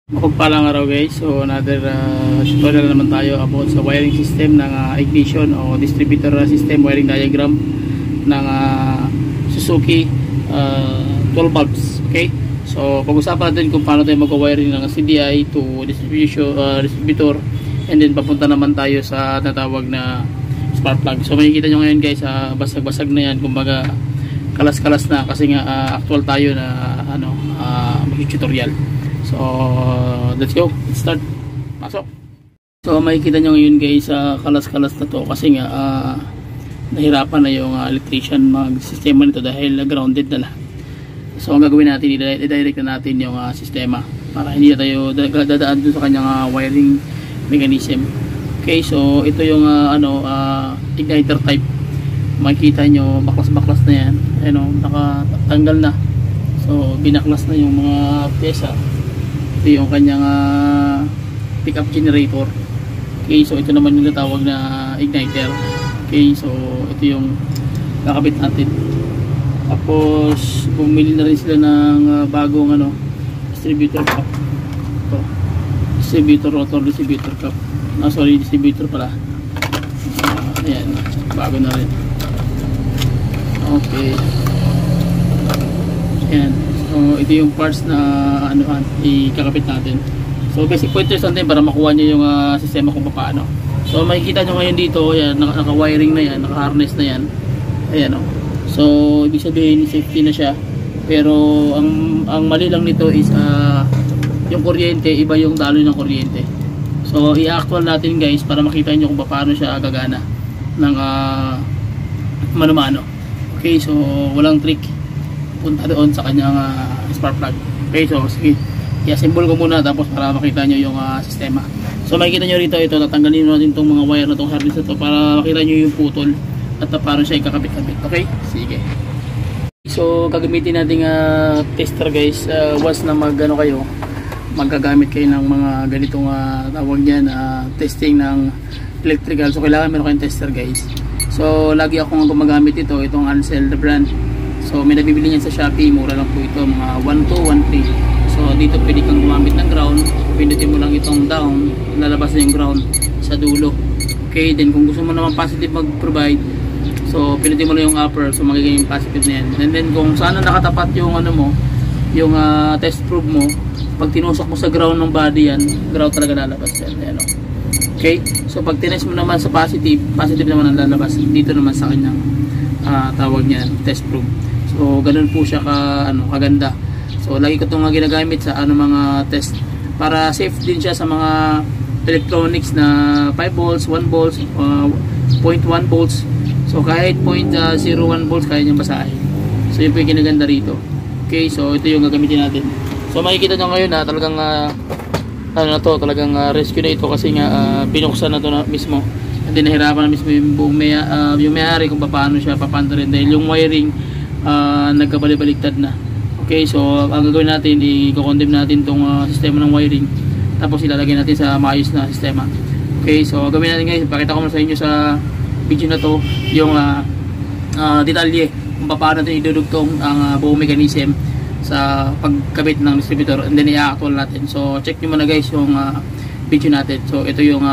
Mapagpalang araw guys, so another tutorial naman tayo about sa wiring system ng ignition o distributor system wiring diagram ng Suzuki 12 bulbs. Okay, so pag-usapan natin kung paano tayo mag-wiring ng CDI to distributor, and then papunta naman tayo sa natawag na spark plug. So makikita nyo ngayon guys, basag-basag na yan, kumbaga kalas-kalas na kasi nga actual tayo na mag-tutorial. So let's go, let's start. Pasok. So makikita nyo ngayon guys, kalas-kalas na to kasi nga nahirapan na yung electrician mag-sistema nito dahil grounded na lahat. So ang gagawin natin, i-direct na natin yung sistema para hindi na tayo dadaan dun sa kanyang wiring mechanism. Okay, so ito yung igniter type. Makikita nyo baklas-baklas na yan, nakatanggal na. So binaklas na yung mga pyesa. Ito yung kanyang pickup generator. Okay, so ito naman yung natawag na igniter. Okay, so ito yung kakabit natin. Tapos bumili na rin sila ng bagong distributor cup. Ito, distributor cup. Distributor pala. Ayan, bago na rin. Okay. Ayan. So ito yung parts na ikakabit natin. So basic pointers natin para makuha nyo yung sistema kung paano. So makikita nyo ngayon dito, ayan, naka-wiring na yan, naka-harness na yan. Ayan o. So ibig sabihin safety na siya. Pero ang mali lang nito is yung kuryente, iba yung daloy ng kuryente. So i-actual natin guys para makita nyo kung paano siya gagana ng mano-mano. Okay, so walang trick, punta doon sa kanyang spark plug. Okay, so sige, i-assemble ko muna tapos para makita nyo yung sistema. So makikita nyo rito, ito tatanggalin natin itong mga wire na itong harness na ito para makita nyo yung putol at paano siya ikakabit-kabit. Okay, sige. So gagamitin natin tester guys, once na magagamit kayo ng mga ganitong tawag niyan, testing ng electrical. So kailangan meron kayong tester guys. So lagi akong gumagamit itong Ansel the brand. So may nabibili niyan sa Shopee, mura lang po ito, mga 1213. So dito pwede kang gumamit ng ground, pindutin mo lang itong down, lalabas na yung ground sa dulo. Okay, then kung gusto mo naman positive mag-provide, so pindutin mo lang yung upper, so magiging positive na yan. And then kung saan nakatapat yung yung test probe mo, pag tinusok mo sa ground ng body yan, ground talaga lalabas yan. Ayan, okay, so pag tinest mo naman sa positive naman ang lalabas dito naman sa kanyang tawag niyan, test probe. So ganun po siya kaganda. So lagi ko itong ginagamit sa mga test para safe din siya sa mga electronics na 5 volts, 1 volts, 0.1 volts. So kahit 0.01 volts kaya niyang basahin. So yun po yung ginaganda rito. Okay, so ito yung gagamitin natin. So makikita nyo ngayon talagang talagang rescue na ito kasi nga binuksan na ito na mismo. Hindi nahirapan na mismo yung buong yung may-ari kung paano siya papanta rin dahil yung wiring nagkabali-baligtad na. Okay, so ang gagawin natin, i-condemn natin itong sistema ng wiring tapos ilalagay natin sa maayos na sistema. Okay, so gawin natin guys, pakita ko muna sa inyo sa video na to yung detalye kung paano natin idudugtong ang buong mechanism sa pagkabit ng distributor, and then i-actual natin. So check nyo muna guys yung video natin. So ito yung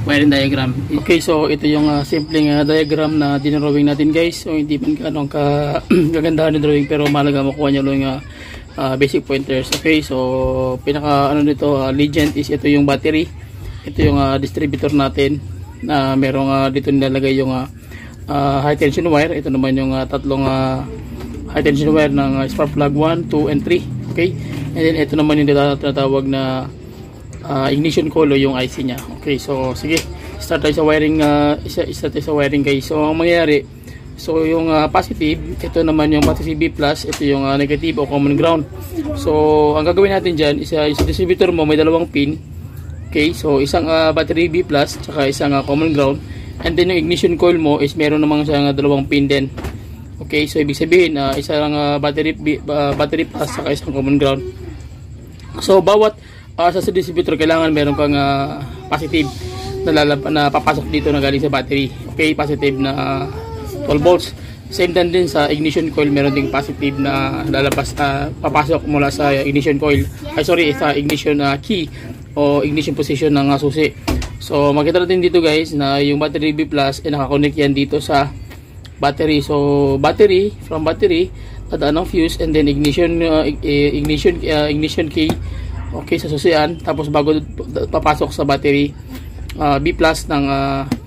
wiring diagram. Okay, so ito yung simpleng diagram na dinrawing natin guys. So hindi man kagandahan ng drawing, pero mahalaga makuha nyo lang yung basic pointers. Okay, so pinaka nito legend is ito yung battery. Ito yung distributor natin na merong dito nilalagay yung high tension wire. Ito naman yung tatlong high tension wire ng spark plug 1, 2, and 3. Okay, and then ito naman yung tinatawag na ignition coil, yung IC nya. Okay, so sige, start tayo sa wiring. Guys. So ang mangyayari, so yung positive, ito naman yung battery B+, ito yung negative o common ground. So ang gagawin natin dyan is sa distributor mo may dalawang pin. Okay, so isang battery B+, tsaka isang common ground, and then yung ignition coil mo is meron namang isang dalawang pin din. Okay, so ibig sabihin isang battery plus saka isang common ground. So bawat sa distributor kailangan meron kang positive na papasok dito na galing sa battery. Okay, positive na 12 volts. Same time din sa ignition coil, meron ding positive na lalabas, papasok mula sa ignition coil, sa ignition key o ignition position ng susi. So makita natin dito guys na yung battery B plus ay nakakonect yan dito sa battery. So from battery dadaan ng fuse, and then ignition key, okay, sa susian, tapos bago papasok sa battery B plus ng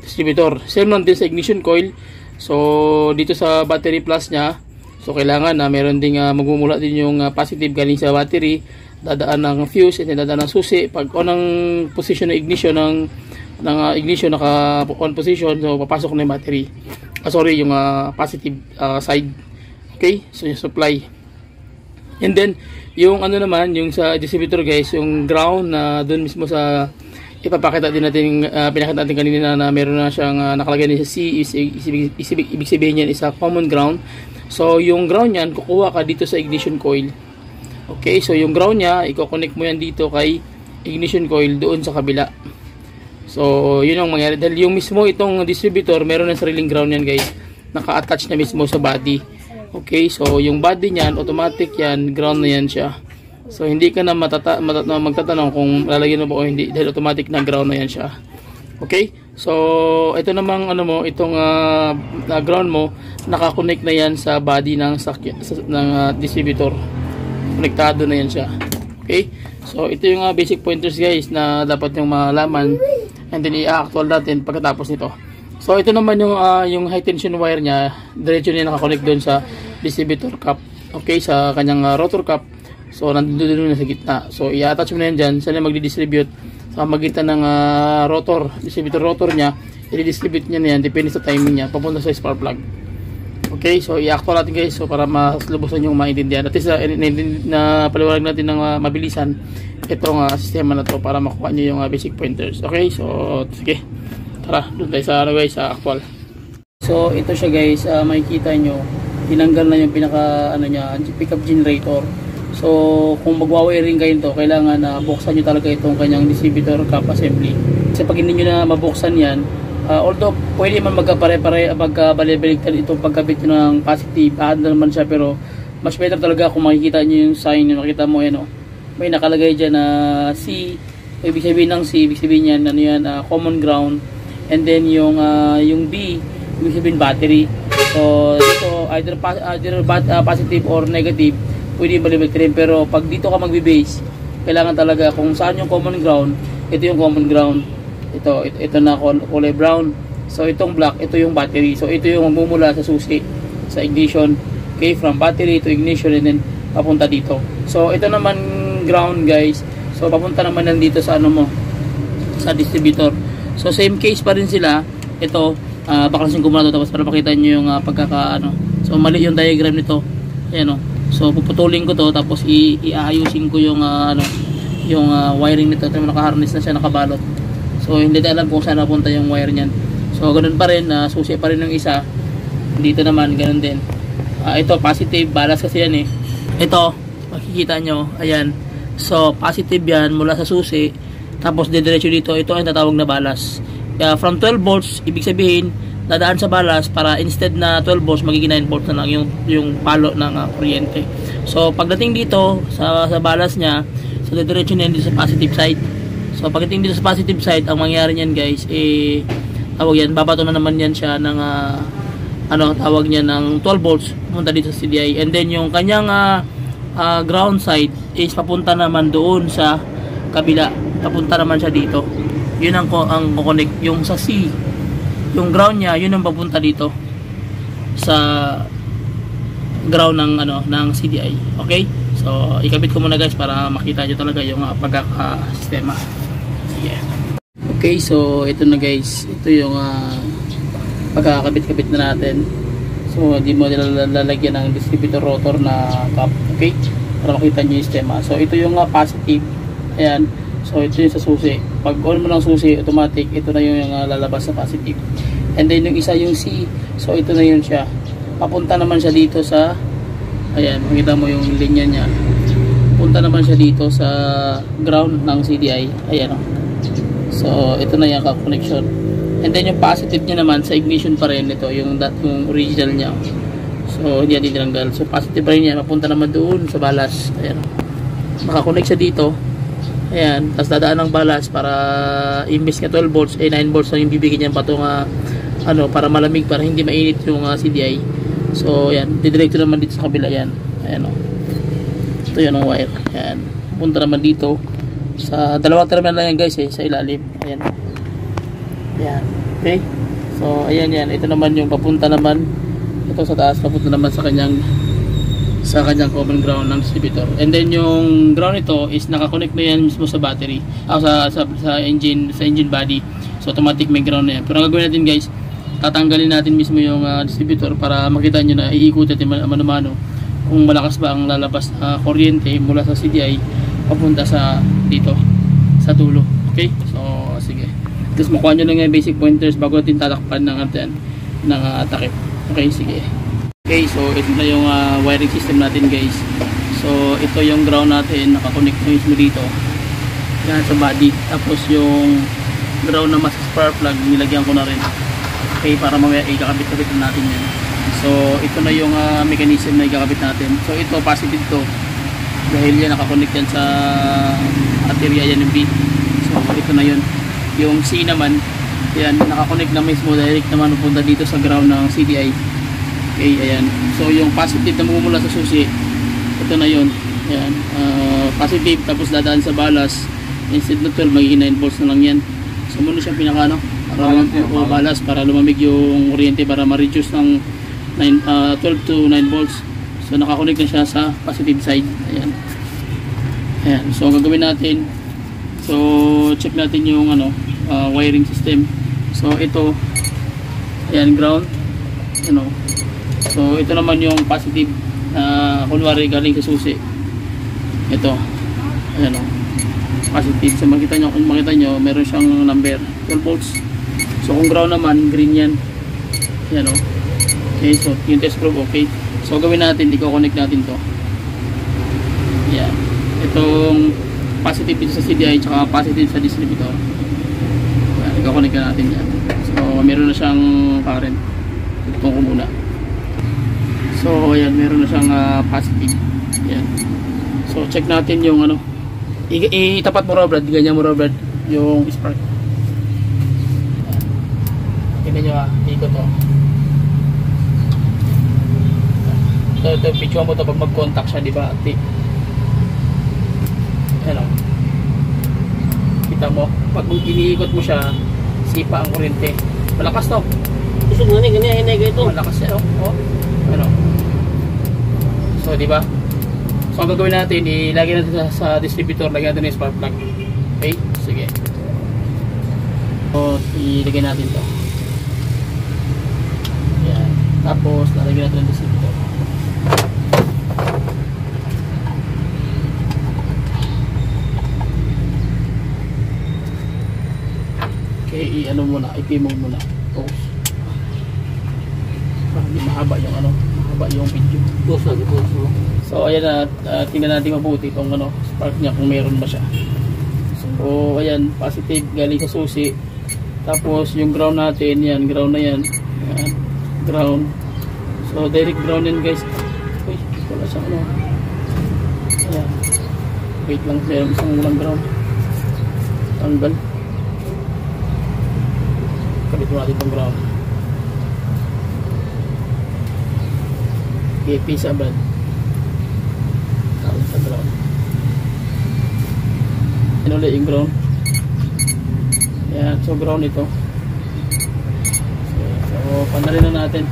distributor. Same lang din sa ignition coil. So dito sa battery plus nya, so kailangan na meron ding magmumula din yung positive galing sa battery, dadaan ng fuse, and then dadaan ng susi. Pag on ang position ng ignition ng ignition, naka on position, so papasok na yung battery, yung positive side. Okay, so yung supply. And then yung ano naman, yung sa distributor guys, yung ground na doon mismo sa ipapakita din natin, pinakita natin kanina na meron na siyang nakalagay din sa C. Ibig sabihin yan is a common ground. So yung ground yan, kukuha ka dito sa ignition coil. Okay, so yung ground nya, i-connect mo yan dito kay ignition coil doon sa kabila. So yun ang mangyari, dahil yung mismo itong distributor meron ng sariling ground yan guys, naka-attach na mismo sa body. Okay, so yung body niyan, automatic yan, ground na yan siya. So hindi ka na magtatanong kung lalagyan mo ba o hindi, dahil automatic na ground na yan siya. Okay, so ito namang ano mo, itong ground mo, nakakonect na yan sa body ng distributor. Konektado na yan siya. Okay, so ito yung basic pointers guys na dapat yung malaman, and then i-actual natin pagkatapos nito. So ito naman yung high tension wire nya, diretso niya nakakonect doon sa distributor cap. Okay, sa kanyang rotor cap. So nandun na sa gitna. So i-attach mo na yan dyan. Saan magdi-distribute sa magitan ng distributor rotor nya. I-distribute niya na yan, depende sa timing niya, papunta sa spark plug. Okay, so i-actual natin guys, so para mas lubusan yung maintindihan. At least na paliwanag natin ng mabilisan itong sistema na to para makuha nyo yung basic pointers. Okay, so sige, tara doon tayo sa guys, sa actual. So ito siya guys, makikita nyo tinanggal na yung pinaka pickup generator. So kung magwa-wiring kayo nito, kailangan buksan nyo talaga itong kanyang distributor cap assembly. Kasi pag hindi nyo na mabuksan yan, although pwede man magkabaliktad itong pagkabit nyo ng positive, naman siya, pero mas better talaga kung makikita nyo yung sign nyo, makita mo yan, may nakalagay dyan na C. Ibig sabihin ng C, ibig sabihin yan, common ground. And then yung B, ibig sabihin battery. So dito either positive or negative, pwede baliktad. Pero pag dito ka magbe-base, kailangan talaga kung saan yung common ground, ito yung common ground. Ito na kulay brown. So itong black, ito yung battery. So ito yung magmumula sa susi, sa ignition. Okay, from battery to ignition, and then papunta dito. So ito naman ground guys. So papunta naman yan dito sa sa distributor. So same case pa rin sila. Ito, baklasin ko muna ito tapos para makita nyo yung So mali yung diagram nito. Ayan So puputulin ko to, tapos iayusin ko yung wiring nito. Ito naka-harness na siya, nakabalot. So hindi na alam kung saan napunta yung wire niyan. So ganun pa rin, susi pa rin yung isa. Dito naman ganun din. Ito positive, balas kasi yan Ito, makikita nyo, ayan. So positive yan mula sa susi, tapos diretso dito, ito ay tatawag na balas. From 12 volts, ibig sabihin dadaan sa balas para instead na 12 volts magiging 9 volts na lang yung palo ng kuryente. So pagdating dito sa balas niya, so diretso niyan dito sa positive side. So pagdating dito sa positive side, ang mangyayari niyan guys, tawag yan, babato na naman yan siya ng tawag niya ng 12 volts pumunta dito sa CDI. And then yung kanyang ground side is papunta naman doon sa kabila, papunta naman siya dito. Yun ang connect. Yung sa C, yung ground niya, yun ang papunta dito sa ground ng CDI. Okay, so ikabit ko muna guys para makita nyo talaga yung pagkakasistema. Okay, so ito na guys, ito yung pagkakabit-kabit na natin. So hindi mo nilalagyan ng distributor rotor na cap. Okay, para makita nyo yung sistema. So ito yung positive, ayan. So ito yung sa susi. Pag on mo ng susi, automatic ito na yung lalabas sa positive. And then yung isa yung C, so ito na yun siya. Papunta naman siya dito sa, ayan, makita mo yung linya niya. Punta naman siya dito sa ground ng CDI. Ayan So ito na yung connection. And then yung positive niya naman sa ignition pa rin, ito yung original niya. So hindi natin tinanggal. So positive pa rin yan, mapunta naman doon sa balas. Ayan, makakonect siya dito. Ayan, tapos dadaan ng balas para imbes nga 12 volts, 9 volts lang yung bibigyan niyan patong ano, para malamig, para hindi mainit yung CDI. So ayan, didirekto naman dito sa kabila yan. Ayan o. Ito yan ang wire. Ayan, punta naman dito sa dalawang terminal lang yan guys sa ilalim. Ayan. Ayan. Okay. So ayan yan. Ito naman yung papunta naman. Ito sa taas, papunta naman sa kanyang common ground ng distributor. And then yung ground ito is nakakonect na yan mismo sa battery. Sa engine body. So automatic may ground na yan. Pero ang gagawin natin guys, tatanggalin natin mismo yung distributor para makita nyo na iikot natin mano-mano kung malakas ba ang lalabas na kuryente mula sa CDI papunta sa dito sa dulo. Okay, so sige, tapos makuha nyo lang yung basic pointers bago natin tatakpan ng takip. Okay, sige. Okay, so ito na yung wiring system natin guys. So ito yung ground natin, nakakonect na mismo dito yan sa body. Tapos yung ground na mas spark plug nilagyan ko na rin. Okay, para mamaya ikakabit-kabit natin yan. So ito na yung mechanism na ikakabit natin. So ito positive to dahil yan nakakonect yan sa baterya yan yung B. So ito na yun. Yung C naman yan, nakakonect na mismo direct naman pupunta dito sa ground ng CDI. Okay, ayan. So yung positive na mumula sa susi, ito na yun. Ayan, positive tapos dadaan sa balas. Instead na 12, magiging 9 volts na lang yan. So muna siya pinaka ano, para balas para lumamig yung kuryente para ma-reduce ng 12 to 9 volts. So nakakonect na siya sa positive side. Ayan. Ayan. So ang gagawin natin, so check natin yung ano, wiring system. So ito, ayan, ground, you know. So ito naman yung positive na kunwari galing sa susi. Ito, ayan o, positive. So makita nyo, kung makita nyo, meron siyang number 12 volts. So kung ground naman, green yan. Ayan o. Okay, so yung test probe, okay. So gawin natin, i-connect natin to. Ayan, itong positive dito sa CDI tsaka positive sa distributor. Ayan, i-connect natin yan. So meron na siyang current. Tutong ko muna. So ayan, meron na siyang positive. Ayan. So check natin yung ano, itapat mo raw Brad, ganyan mo raw Brad yung spark. Tingnan nyo ikot to. Ito picture mo to pag mag-contact siya, di ba? Ayan o. Kita mo, pag iniikot mo siya, sipa ang kuryente. Malakas to. Gusto mo ganyan, hinay ito. Malakas siya, oh. Ano? So, di ba? So, ang gagawin natin, ilagay natin sa distributor, lagyan natin yung spark plug. Okay? Sige. So, ilagay natin to. Ayan. Tapos, lalagyan natin yung distributor. Okay, ano muna, i-pimo muna. Pause. Para hindi mahaba yung ano, mahaba yung video. Pause. So ayan na, tingnan natin mabuti itong ano, spark niya kung meron ba siya. So ayan, positive galing sa susi. Tapos yung ground natin, yan, ground na yan. Ayan, ground. So direct ground yan guys. Uy, wala siyang ano. Ayan. Wait lang, meron isang walang ground. Tanggal. Kabit mo natin itong ground. Okay, peace abad. Sa ground. Yan ulit yung ground. Yan, so ground ito. So panalin na natin.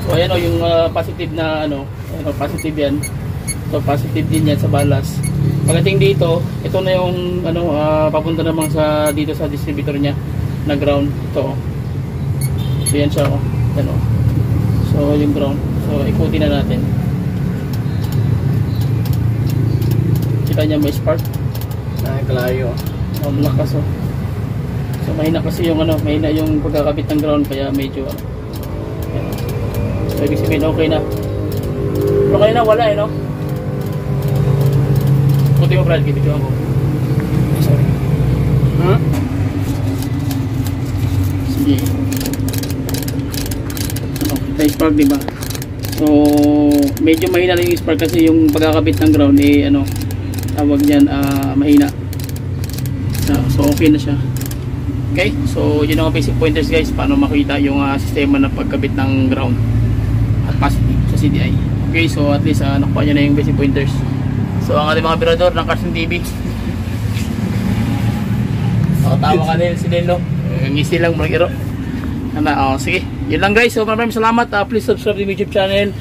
So ayan o, yung positive na ano, ayan o, positive yan. So positive din yan sa balas. Pagdating dito, ito na yung ano, papunta naman sa dito sa distributor niya na ground. Ito o. So yan siya o. Yan o. So yung ground. So ikutin na natin. Kita niya may spark. Nakakalayo. Malakas o. So mahina kasi yung ano, mahina yung pagkakabit ng ground kaya medyo ano. Yan. So ibig sabihin okay na. Pero kanina wala eh no. Puti mo Brad, video mo. Sorry. Huh? Sige. Okay, spark diba? So medyo mahina lang yung spark kasi yung pagkakabit ng ground eh ano tawag diyan mahina. So okay na siya. Okay, so yun ang basic pointers guys paano makita yung sistema ng pagkabit ng ground at positive sa CDI. Okay, so at least nakuha nyo na yung basic pointers. So ang ating mga operador ng Carson TV. So tawa ka din si Nelo. Ngisi lang mga iro. Sige, yun lang guys. So maraming salamat. Please subscribe to my YouTube channel,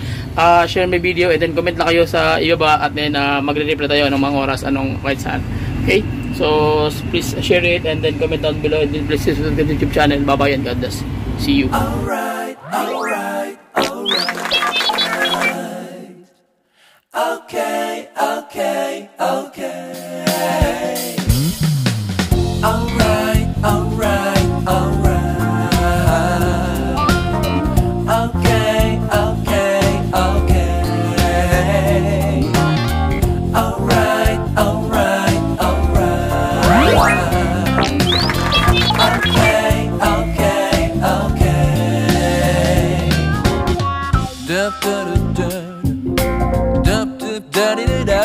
share my video, and then comment lang kayo sa ibaba at then magre-reply tayo ng mga oras anong kahit saan. Okay, so please share it and then comment down below and then please subscribe to the YouTube channel. Bye bye and God bless. See you. Alright, alright, alright. Okay, okay, okay. Alright, alright, alright. Okay, okay, okay. Alright, alright, alright. Okay, okay, okay. Dup, dup, dup, dup, dup, dup, dup, dup, dup.